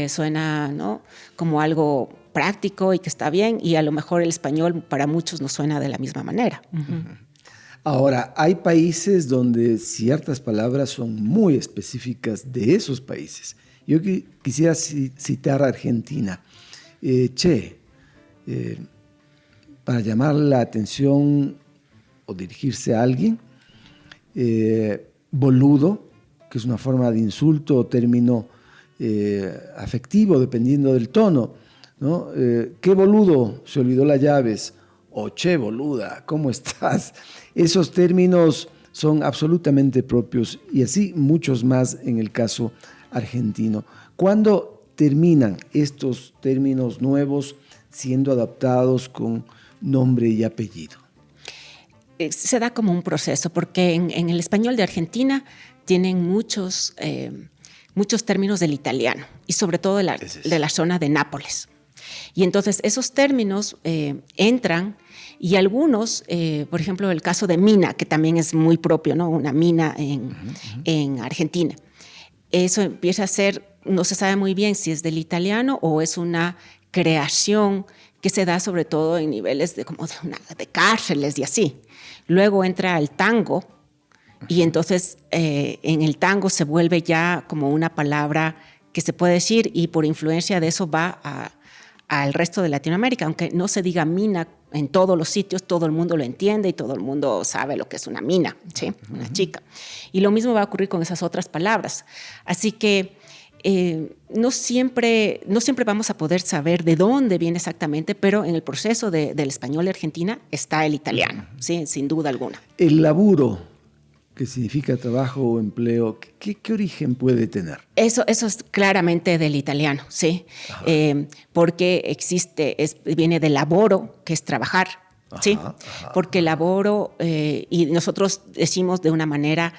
suena, ¿no?, como algo práctico y que está bien, y a lo mejor el español para muchos no suena de la misma manera. Ahora, hay países donde ciertas palabras son muy específicas de esos países. Yo quisiera citar a Argentina. Para llamar la atención o dirigirse a alguien, boludo, que es una forma de insulto o término afectivo, dependiendo del tono, ¿no? ¿Qué boludo? Se olvidó las llaves. O che, boluda, ¿cómo estás? Esos términos son absolutamente propios y así muchos más en el caso argentino. ¿Cuándo terminan estos términos nuevos siendo adaptados con nombre y apellido? Se da como un proceso, porque en el español de Argentina tienen muchos términos del italiano y sobre todo de la zona de Nápoles. Y entonces esos términos entran, y algunos, por ejemplo, el caso de mina, que también es muy propio, ¿no? Una mina en Argentina. Eso empieza a ser, no se sabe muy bien si es del italiano o es una creación que se da sobre todo en niveles de cárceles y así. Luego entra el tango, y entonces en el tango se vuelve ya como una palabra que se puede decir, y por influencia de eso va al resto de Latinoamérica. Aunque no se diga mina en todos los sitios, todo el mundo lo entiende y todo el mundo sabe lo que es una mina, ¿sí? Una chica. Y lo mismo va a ocurrir con esas otras palabras. Así que no siempre vamos a poder saber de dónde viene exactamente, pero en el proceso del español de Argentina está el italiano, ¿sí? Sin duda alguna. El laburo, que significa trabajo o empleo, ¿qué origen puede tener? Eso es claramente del italiano, ¿sí? Porque viene de laboro, que es trabajar, ¿sí? Porque laboro, y nosotros decimos de una manera,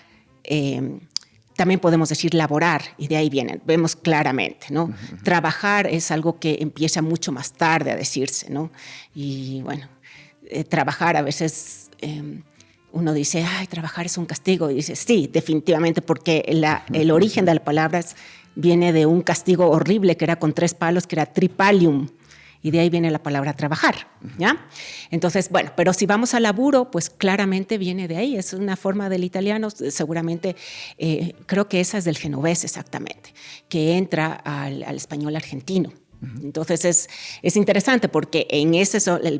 también podemos decir laborar, y de ahí vienen, vemos claramente, ¿no? Trabajar es algo que empieza mucho más tarde a decirse, ¿no? Y bueno, trabajar a veces uno dice, ay, trabajar es un castigo, y dice, sí, definitivamente, porque el origen de la palabra viene de un castigo horrible que era con 3 palos, que era tripalium, y de ahí viene la palabra trabajar, ¿ya? Entonces, bueno, pero si vamos al laburo, pues claramente viene de ahí, es una forma del italiano, seguramente, creo que esa es del genovés exactamente, que entra al español argentino. Entonces es interesante, porque en ese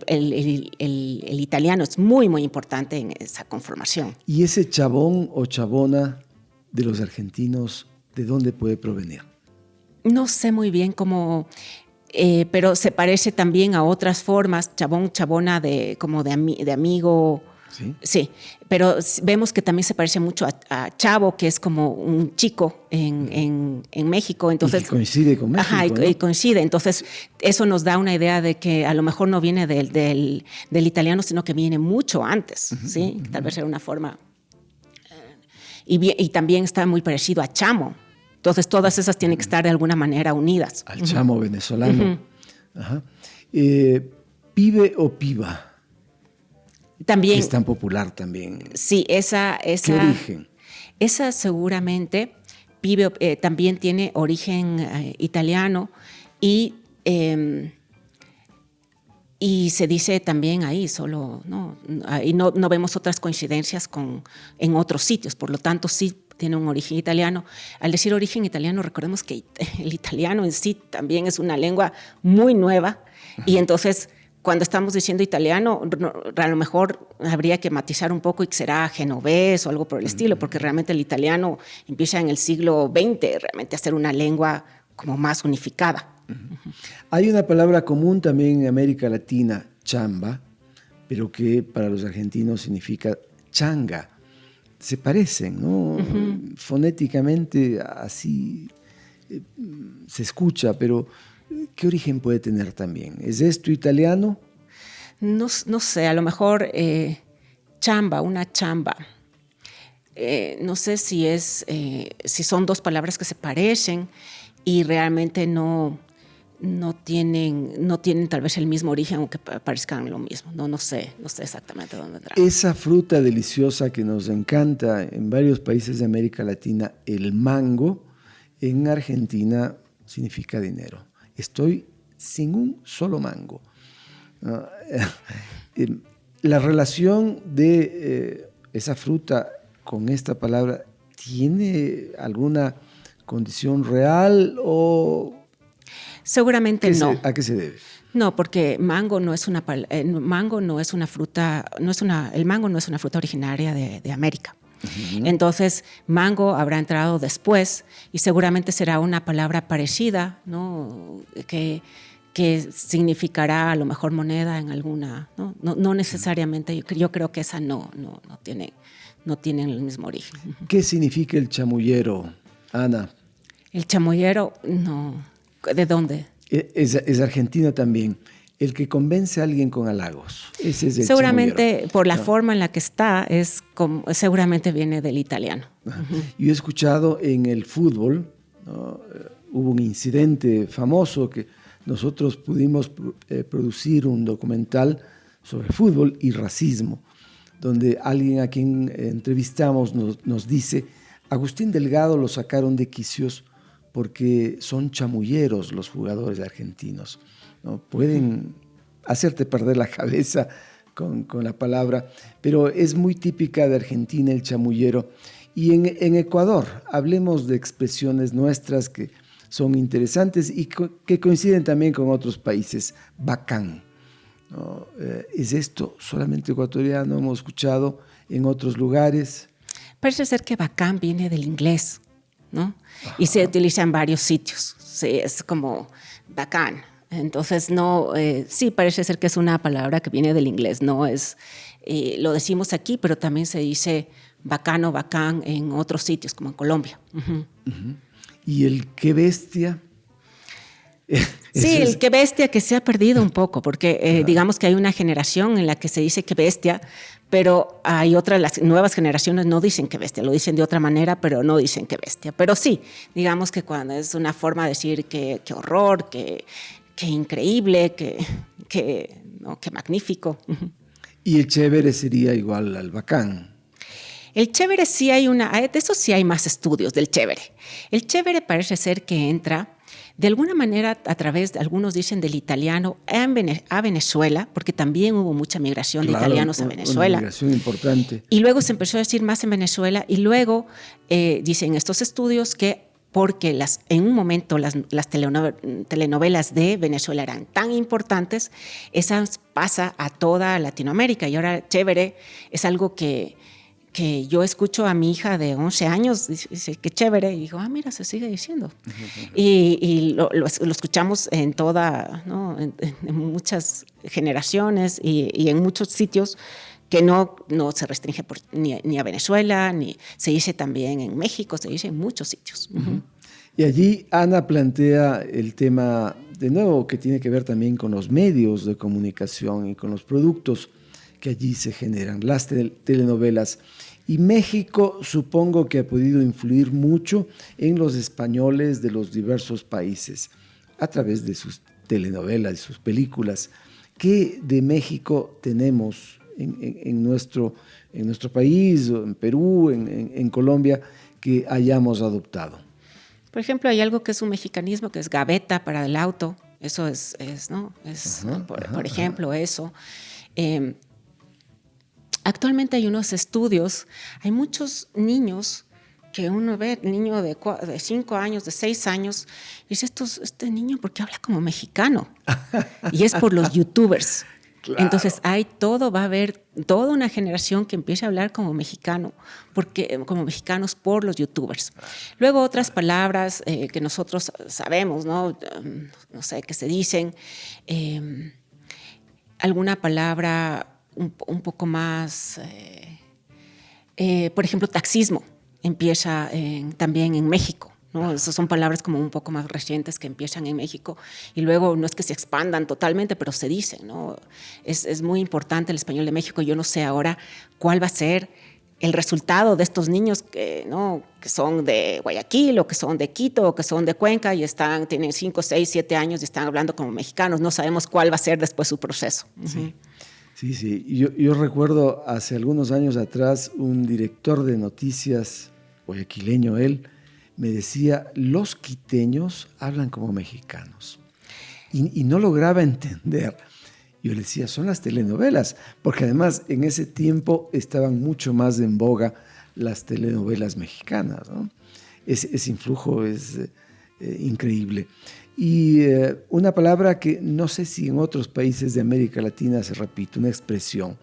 el italiano es muy, muy importante en esa conformación. ¿Y ese chabón o chabona de los argentinos, de dónde puede provenir? No sé muy bien cómo. pero se parece también a otras formas, chabón, chabona, como de amigo. ¿Sí? Sí, pero vemos que también se parece mucho a chavo, que es como un chico en México. Entonces, y que coincide con México, ajá, ¿no? y coincide. Entonces, eso nos da una idea de que a lo mejor no viene del italiano, sino que viene mucho antes, ¿sí? Tal vez era una forma. Y también está muy parecido a chamo. Entonces, todas esas tienen que estar de alguna manera unidas. Al chamo venezolano. Ajá. Pibe o piba. También. Que es tan popular también. Sí, esa. ¿Qué origen? Esa seguramente pibe, también tiene origen italiano y se dice también ahí, solo, ¿no? Ahí no vemos otras coincidencias en otros sitios, por lo tanto sí tiene un origen italiano. Al decir origen italiano, recordemos que el italiano en sí también es una lengua muy nueva y entonces cuando estamos diciendo italiano, a lo mejor habría que matizar un poco y que será genovés o algo por el estilo, porque realmente el italiano empieza en el siglo XX realmente a ser una lengua como más unificada. Hay una palabra común también en América Latina, chamba, pero que para los argentinos significa changa. Se parecen, ¿no? Fonéticamente así se escucha, pero ¿qué origen puede tener también? ¿Es esto italiano? No sé, a lo mejor chamba, una chamba. No sé si son dos palabras que se parecen y realmente no tienen tal vez el mismo origen, aunque parezcan lo mismo. No sé exactamente dónde vendrá. Esa fruta deliciosa que nos encanta en varios países de América Latina, el mango, en Argentina significa dinero. Estoy sin un solo mango. La relación de esa fruta con esta palabra, ¿tiene alguna condición real o...? Seguramente no. ¿A qué se debe? No, porque mango no es una fruta, el mango no es una fruta originaria de América. Entonces, mango habrá entrado después y seguramente será una palabra parecida, ¿no? Que significará a lo mejor moneda en alguna, no necesariamente. Yo creo que esa no tiene el mismo origen. ¿Qué significa el chamullero, Ana? El chamullero, no. ¿De dónde? Es argentino también. El que convence a alguien con halagos. Ese es el seguramente chamullero. Por la forma en la que está, seguramente viene del italiano. Yo he escuchado en el fútbol, ¿no? Hubo un incidente famoso que nosotros pudimos producir un documental sobre fútbol y racismo, donde alguien a quien entrevistamos nos dice: Agustín Delgado lo sacaron de quicios porque son chamulleros los jugadores argentinos, ¿no? Pueden hacerte perder la cabeza con la palabra, pero es muy típica de Argentina el chamullero. Y en Ecuador, hablemos de expresiones nuestras que son interesantes y que coinciden también con otros países. Bacán, ¿no? ¿Es esto solamente ecuatoriano? ¿Hemos escuchado en otros lugares? Parece ser que bacán viene del inglés, ¿no? Y se utiliza en varios sitios. Sí, es como bacán. Entonces, sí, parece ser que es una palabra que viene del inglés. No es, lo decimos aquí, pero también se dice bacano, bacán en otros sitios, como en Colombia. ¿Y el qué bestia? Sí, el qué bestia, que se ha perdido un poco, porque digamos que hay una generación en la que se dice qué bestia, pero hay otras, las nuevas generaciones no dicen qué bestia, lo dicen de otra manera, pero no dicen qué bestia. Pero sí, digamos que cuando es una forma de decir qué horror, qué increíble, qué magnífico. Y el chévere sería igual al bacán. El chévere sí de eso sí hay más estudios del chévere. El chévere parece ser que entra de alguna manera a través, algunos dicen, del italiano a Venezuela, porque también hubo mucha migración de italianos a Venezuela. Una migración importante. Y luego se empezó a decir más en Venezuela y luego dicen estos estudios que porque en un momento las telenovelas de Venezuela eran tan importantes, esas pasa a toda Latinoamérica y ahora chévere es algo que que yo escucho a mi hija de 11 años, dice, qué chévere, y digo, mira, se sigue diciendo. Y lo escuchamos en toda, ¿no? En muchas generaciones y en muchos sitios que no se restringe ni a Venezuela, ni se dice también en México, se dice en muchos sitios. Uh-huh. Y allí Ana plantea el tema, de nuevo, que tiene que ver también con los medios de comunicación y con los productos que allí se generan, las telenovelas. Y México supongo que ha podido influir mucho en los españoles de los diversos países a través de sus telenovelas y sus películas. ¿Qué de México tenemos en nuestro país, en Perú, en Colombia, que hayamos adoptado? Por ejemplo, hay algo que es un mexicanismo, que es gaveta para el auto. Eso es ¿no? Por ejemplo, eso. Actualmente hay unos estudios, hay muchos niños que uno ve, niño de 5 años, de 6 años, y dice, este niño, ¿por qué habla como mexicano? Y es por los youtubers. Claro. Entonces va a haber toda una generación que empiece a hablar como mexicano, como mexicanos por los youtubers. Luego otras palabras que nosotros sabemos, ¿no? No sé, que se dicen, alguna palabra un poco más, por ejemplo, taxismo empieza también en México, ¿no? Esas son palabras como un poco más recientes que empiezan en México y luego no es que se expandan totalmente, pero se dicen, ¿no? Es muy importante el español de México. Yo no sé ahora cuál va a ser el resultado de estos niños que son de Guayaquil o que son de Quito o que son de Cuenca y tienen 5, 6, 7 años y están hablando como mexicanos. No sabemos cuál va a ser después su proceso. Sí. Uh-huh. Sí. Yo recuerdo hace algunos años atrás un director de noticias, guayaquileño él, me decía, los quiteños hablan como mexicanos. Y no lograba entender. Yo le decía, son las telenovelas, porque además en ese tiempo estaban mucho más en boga las telenovelas mexicanas, ¿no? Ese influjo es increíble. Y una palabra que no sé si en otros países de América Latina se repite, una expresión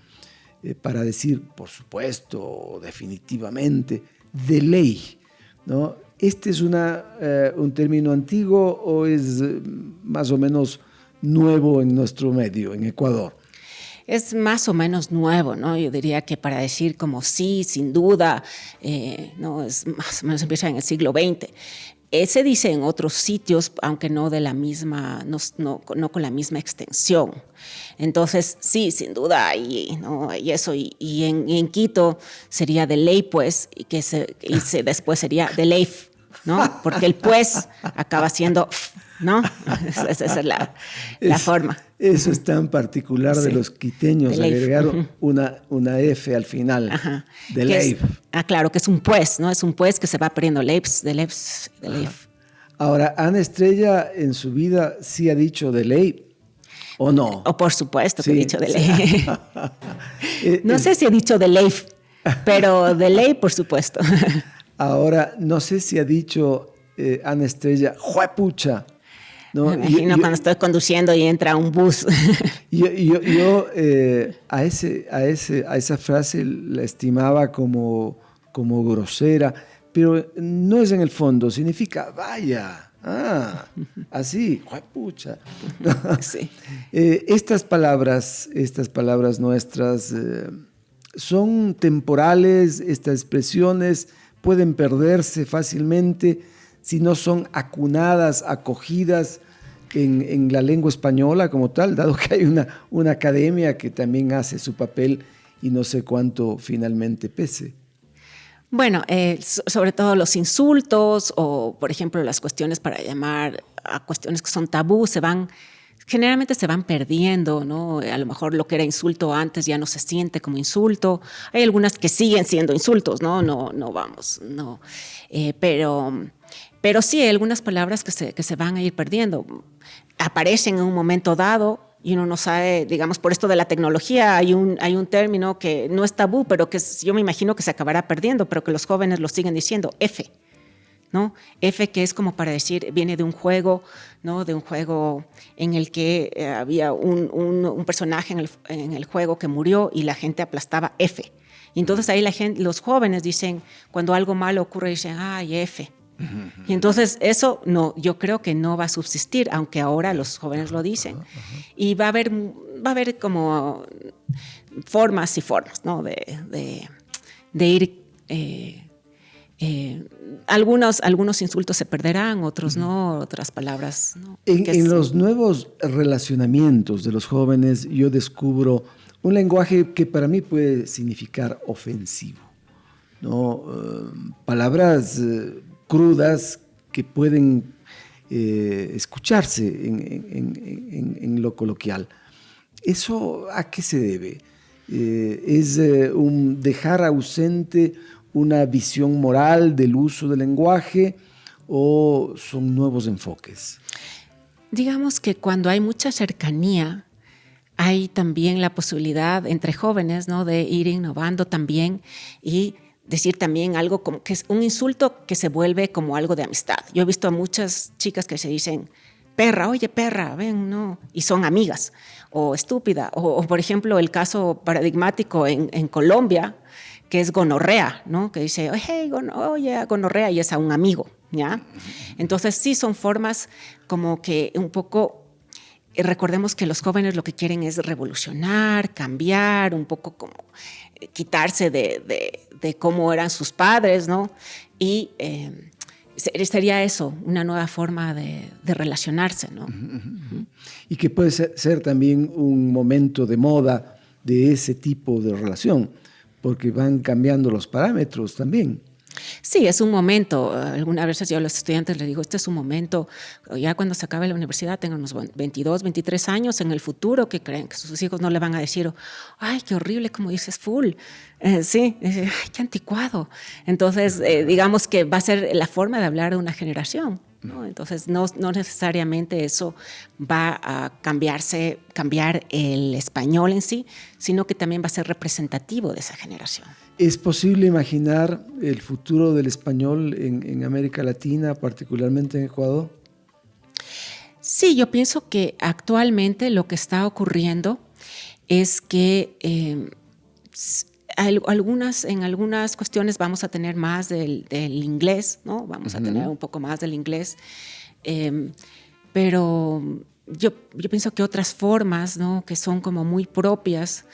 para decir, por supuesto, definitivamente, de ley, ¿no? ¿Este es un término antiguo o es más o menos nuevo en nuestro medio, en Ecuador? Es más o menos nuevo, ¿no? Yo diría que para decir como sí, sin duda, no, es más o menos empieza en el siglo XX. Se dice en otros sitios, aunque no de la misma, no con la misma extensión. Entonces, sí, sin duda, y eso, y en Quito sería de ley, pues, y después sería de ley, ¿no? Porque el pues acaba siendo, ¿no? Esa es la forma. Eso es tan particular de los quiteños, de agregaron una F al final. Ajá. De ley. Claro, que es un pues, ¿no? Es un pues que se va perdiendo, de ley. Ahora, Ana Estrella en su vida sí ha dicho de ley, ¿o no? O por supuesto que he dicho de ley. No sé si he dicho de ley, pero de ley, por supuesto. Ahora, no sé si ha dicho Ana Estrella, ¡juepucha! ¿No? Me imagino cuando estoy conduciendo y entra un bus. Yo a esa frase la estimaba como grosera, pero no es en el fondo, significa vaya, así, ¡juepucha! Sí. Estas palabras nuestras son temporales, estas expresiones pueden perderse fácilmente si no son acunadas, acogidas en la lengua española como tal, dado que hay una academia que también hace su papel y no sé cuánto finalmente pese. Bueno, sobre todo los insultos o, por ejemplo, las cuestiones para llamar a cuestiones que son tabú generalmente se van perdiendo, ¿no? A lo mejor lo que era insulto antes ya no se siente como insulto. Hay algunas que siguen siendo insultos, ¿no? Pero sí hay algunas palabras que se van a ir perdiendo. Aparecen en un momento dado y uno no sabe, digamos, por esto de la tecnología hay un término que no es tabú, pero que yo me imagino que se acabará perdiendo, pero que los jóvenes lo siguen diciendo, F, ¿no? F, que es como para decir, viene de un juego, ¿no? De un juego en el que había un personaje en el juego que murió y la gente aplastaba F. Y entonces ahí la gente, los jóvenes dicen, cuando algo malo ocurre, dicen, ay, F. Y entonces eso no, yo creo que no va a subsistir, aunque ahora los jóvenes lo dicen. Y va a haber como formas y formas, ¿no? de ir... algunos insultos se perderán, otros no, otras palabras no. En los nuevos relacionamientos de los jóvenes yo descubro un lenguaje que para mí puede significar ofensivo, ¿no? Palabras crudas que pueden escucharse en lo coloquial. ¿Eso a qué se debe? ¿Es un dejar ausente una visión moral del uso del lenguaje o son nuevos enfoques? Digamos que cuando hay mucha cercanía, hay también la posibilidad entre jóvenes, ¿no? De ir innovando también y decir también algo como que es un insulto que se vuelve como algo de amistad. Yo he visto a muchas chicas que se dicen, perra, oye perra, ven, no, y son amigas, o estúpida, o por ejemplo el caso paradigmático en Colombia, que es gonorrea, ¿no? Que dice, hey, oye, gonorrea, y es a un amigo, ¿ya? Entonces sí son formas como que un poco, recordemos que los jóvenes lo que quieren es revolucionar, cambiar, un poco como quitarse de cómo eran sus padres, ¿no? Y sería eso, una nueva forma de relacionarse, ¿no? Y que puede ser también un momento de moda de ese tipo de relación, porque van cambiando los parámetros también. Sí, es un momento. Algunas veces yo a los estudiantes les digo, este es un momento, ya cuando se acabe la universidad, tengan unos 22, 23 años, en el futuro, que creen que sus hijos no le van a decir, ay, qué horrible, como dices, full. Sí, ay, qué anticuado. Entonces, digamos que va a ser la forma de hablar de una generación, ¿no? Entonces, no necesariamente eso va a cambiar el español en sí, sino que también va a ser representativo de esa generación. ¿Es posible imaginar el futuro del español en América Latina, particularmente en Ecuador? Sí, yo pienso que actualmente lo que está ocurriendo es que en algunas cuestiones vamos a tener más del inglés, ¿no? Vamos a tener un poco más del inglés, pero yo pienso que otras formas, ¿no? Que son como muy propias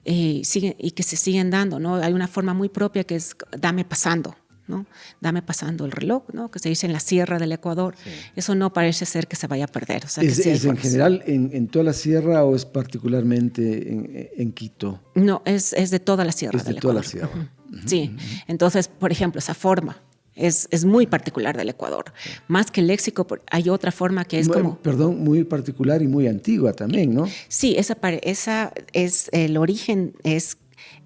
siguen, y que se siguen dando, ¿no? Hay una forma muy propia que es dame pasando, ¿no? Dame pasando el reloj, ¿no? Que se dice en la sierra del Ecuador. Sí. Eso no parece ser que se vaya a perder. O sea, ¿Es, que sí es en general en toda la sierra o es particularmente en Quito? No, es de toda la sierra del Ecuador. Es de toda la sierra. Sí, entonces, por ejemplo, esa forma es muy particular del Ecuador. Más que el léxico, hay otra forma que es como... Perdón, muy particular y muy antigua también, ¿no? Sí, esa es el origen, es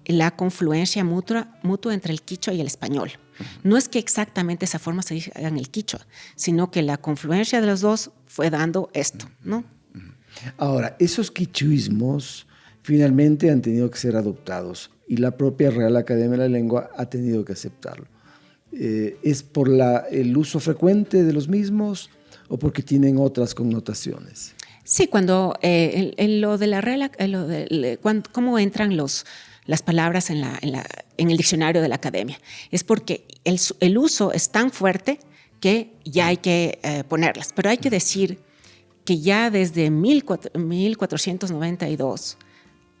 la confluencia mutua entre el quichua y el español. No es que exactamente esa forma se diga en el quichua, sino que la confluencia de los dos fue dando esto, ¿no? Ahora, esos quichuismos finalmente han tenido que ser adoptados y la propia Real Academia de la Lengua ha tenido que aceptarlo. ¿Es por el uso frecuente de los mismos o porque tienen otras connotaciones? Sí, cuando en lo de la Real, cómo entran las palabras en el diccionario de la Academia, es porque el uso es tan fuerte que ya hay que ponerlas. Pero hay que decir que ya desde 1492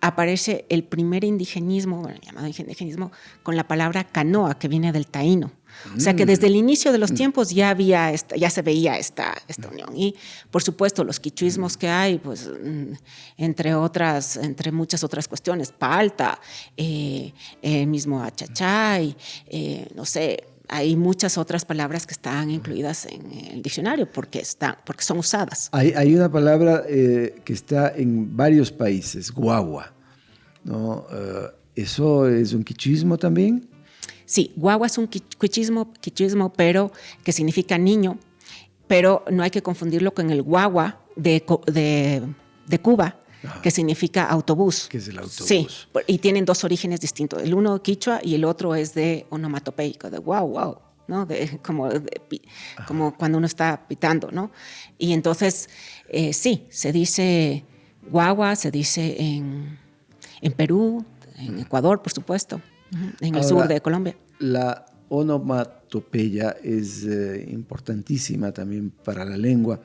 aparece el primer indigenismo, bueno, llamado indigenismo, con la palabra canoa, que viene del taíno. O sea que desde el inicio de los tiempos ya se veía esta unión. Y por supuesto los quichuismos que hay, pues entre muchas otras cuestiones, palta, mismo achachay, no sé, hay muchas otras palabras que están incluidas en el diccionario porque son usadas. Hay una palabra que está en varios países, guagua, ¿no? ¿Eso es un quichuismo también? Sí, guagua es un quichuismo, pero que significa niño, pero no hay que confundirlo con el guagua de Cuba, que significa autobús. Que es el autobús. Sí, y tienen dos orígenes distintos. El uno quichua y el otro es de onomatopeico, de wow, ¿no? Como cuando uno está pitando, ¿no? Y entonces, sí, se dice guagua, se dice en Perú, en Ecuador, por supuesto. en el sur de Colombia. La onomatopeya es importantísima también para la lengua.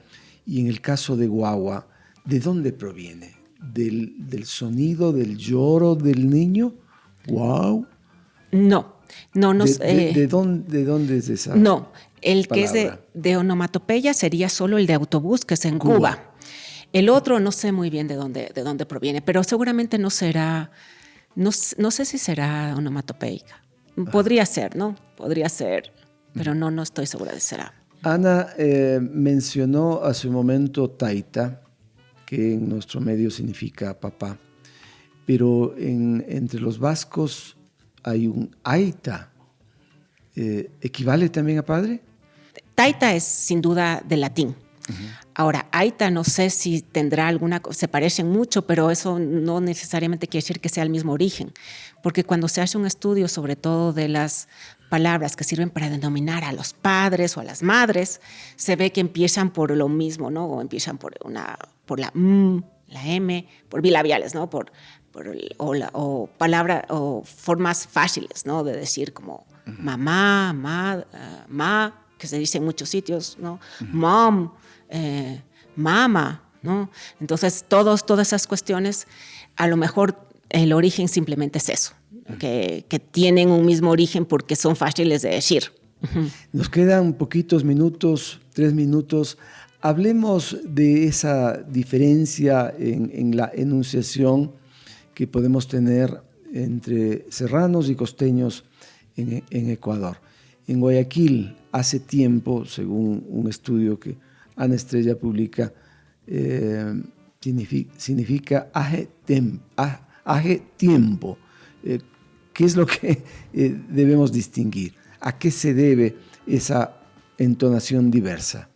Y en el caso de guagua, ¿de dónde proviene? ¿Del sonido, del lloro del niño? ¡Wow! No. ¿De dónde es esa No, el palabra? que es de onomatopeya sería solo el de autobús, que es en Cuba. El otro no sé muy bien de dónde proviene, pero seguramente no será, no sé si será onomatopeica. Podría ser, ¿no? Podría ser, pero no estoy segura de será. Ana mencionó hace un momento taita, que en nuestro medio significa papá, pero entre los vascos hay un aita. ¿Equivale también a padre? Taita es sin duda del latín. Ahora, aita no sé si tendrá se parecen mucho, pero eso no necesariamente quiere decir que sea el mismo origen, porque cuando se hace un estudio sobre todo de las palabras que sirven para denominar a los padres o a las madres, se ve que empiezan por lo mismo, ¿no? O empiezan por la la M, por bilabiales, ¿no? O palabras o formas fáciles, ¿no? De decir como mamá, ma, que se dice en muchos sitios, ¿no? Mom, mama, ¿no? Entonces, todas esas cuestiones, a lo mejor el origen simplemente es eso, que tienen un mismo origen porque son fáciles de decir. Nos quedan poquitos minutos, 3 minutos. Hablemos de esa diferencia en la enunciación que podemos tener entre serranos y costeños en Ecuador. En Guayaquil, hace tiempo, según un estudio que Ana Estrella publica, significa aje tiempo. ¿Qué es lo que debemos distinguir? ¿A qué se debe esa entonación diversa?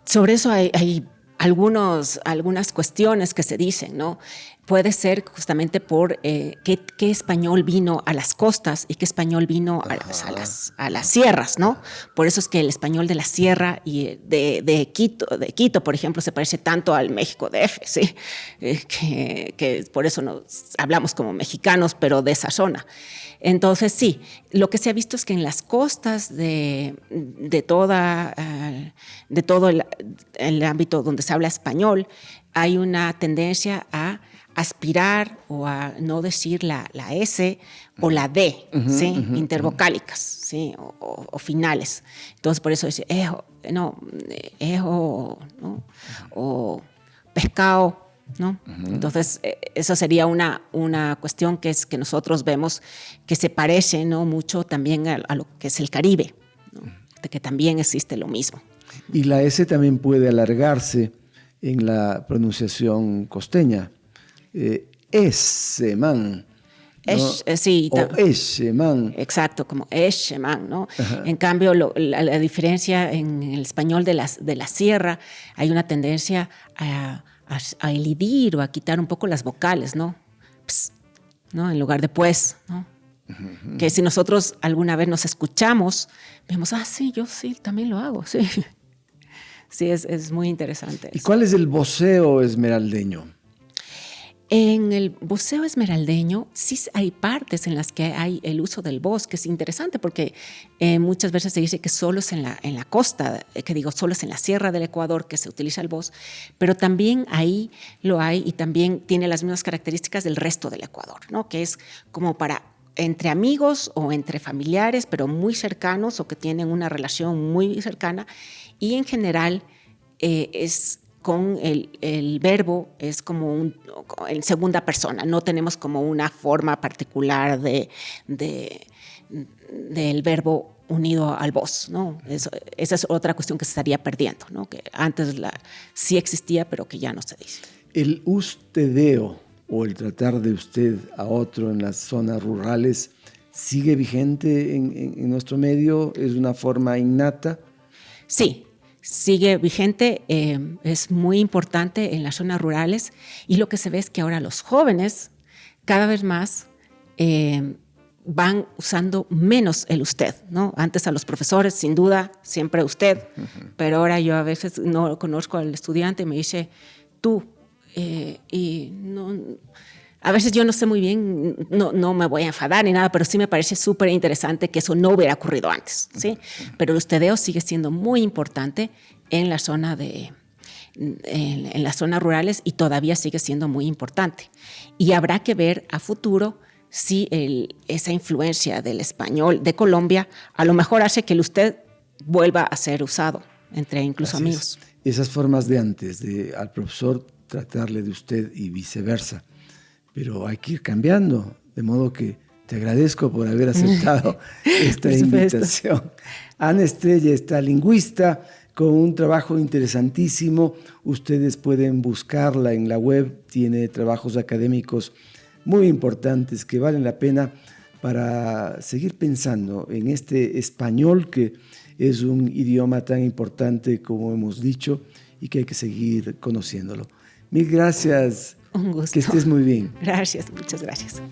Sobre eso hay algunas cuestiones que se dicen, ¿no? Puede ser justamente por qué español vino a las costas y qué español vino a las sierras, ¿no? Por eso es que el español de la sierra y de Quito, por ejemplo, se parece tanto al México DF, ¿sí? Que por eso nos hablamos como mexicanos, pero de esa zona. Entonces, sí, lo que se ha visto es que en las costas de todo el ámbito donde se habla español, hay una tendencia a aspirar o a no decir la S o la D, ¿sí? Intervocálicas, ¿sí? O finales. Entonces, por eso dice ejo, ¿no? O pescado, ¿no? Entonces, eso sería una cuestión que nosotros vemos que se parece, ¿no? Mucho también a lo que es el Caribe, ¿no? De que también existe lo mismo. Y la S también puede alargarse en la pronunciación costeña. Ese man, ¿no? Sí, o ese man. Exacto, como ese man, ¿no? En cambio, la diferencia en el español de la sierra, hay una tendencia a elidir o a quitar un poco las vocales, ¿no? Ps, ¿no? En lugar de pues, ¿no? Que si nosotros alguna vez nos escuchamos, vemos, sí, yo sí, también lo hago, sí. Sí, es muy interesante. ¿Y cuál es el voceo esmeraldeño? En el voceo esmeraldeño sí hay partes en las que hay el uso del vos, que es interesante porque muchas veces se dice que solo es en la costa, solo es en la sierra del Ecuador que se utiliza el vos, pero también ahí lo hay y también tiene las mismas características del resto del Ecuador, ¿no? Que es como para entre amigos o entre familiares, pero muy cercanos o que tienen una relación muy cercana, y en general es con el verbo, es como en segunda persona, no tenemos como una forma particular del verbo unido al vos, ¿no? Esa es otra cuestión que se estaría perdiendo, ¿no? Que antes sí existía, pero que ya no se dice. El ustedeo o el tratar de usted a otro en las zonas rurales sigue vigente en nuestro medio, es una forma innata. Sí, sigue vigente, es muy importante en las zonas rurales y lo que se ve es que ahora los jóvenes cada vez más van usando menos el usted, ¿no? Antes a los profesores, sin duda, siempre usted, pero ahora yo a veces no conozco al estudiante y me dice tú, y no, A veces yo no sé muy bien, no me voy a enfadar ni nada, pero sí me parece súper interesante que eso no hubiera ocurrido antes, ¿sí? Pero el ustedeo sigue siendo muy importante en la zona en las zonas rurales y todavía sigue siendo muy importante. Y habrá que ver a futuro si esa influencia del español de Colombia a lo mejor hace que el usted vuelva a ser usado entre incluso Así amigos. Es. Esas formas de antes, de al profesor tratarle de usted y viceversa. Pero hay que ir cambiando, de modo que te agradezco por haber aceptado esta invitación. Ana Estrella, esta lingüista con un trabajo interesantísimo. Ustedes pueden buscarla en la web, tiene trabajos académicos muy importantes que valen la pena para seguir pensando en este español que es un idioma tan importante como hemos dicho y que hay que seguir conociéndolo. Mil gracias. Un gusto. Que estés muy bien. Gracias, muchas gracias.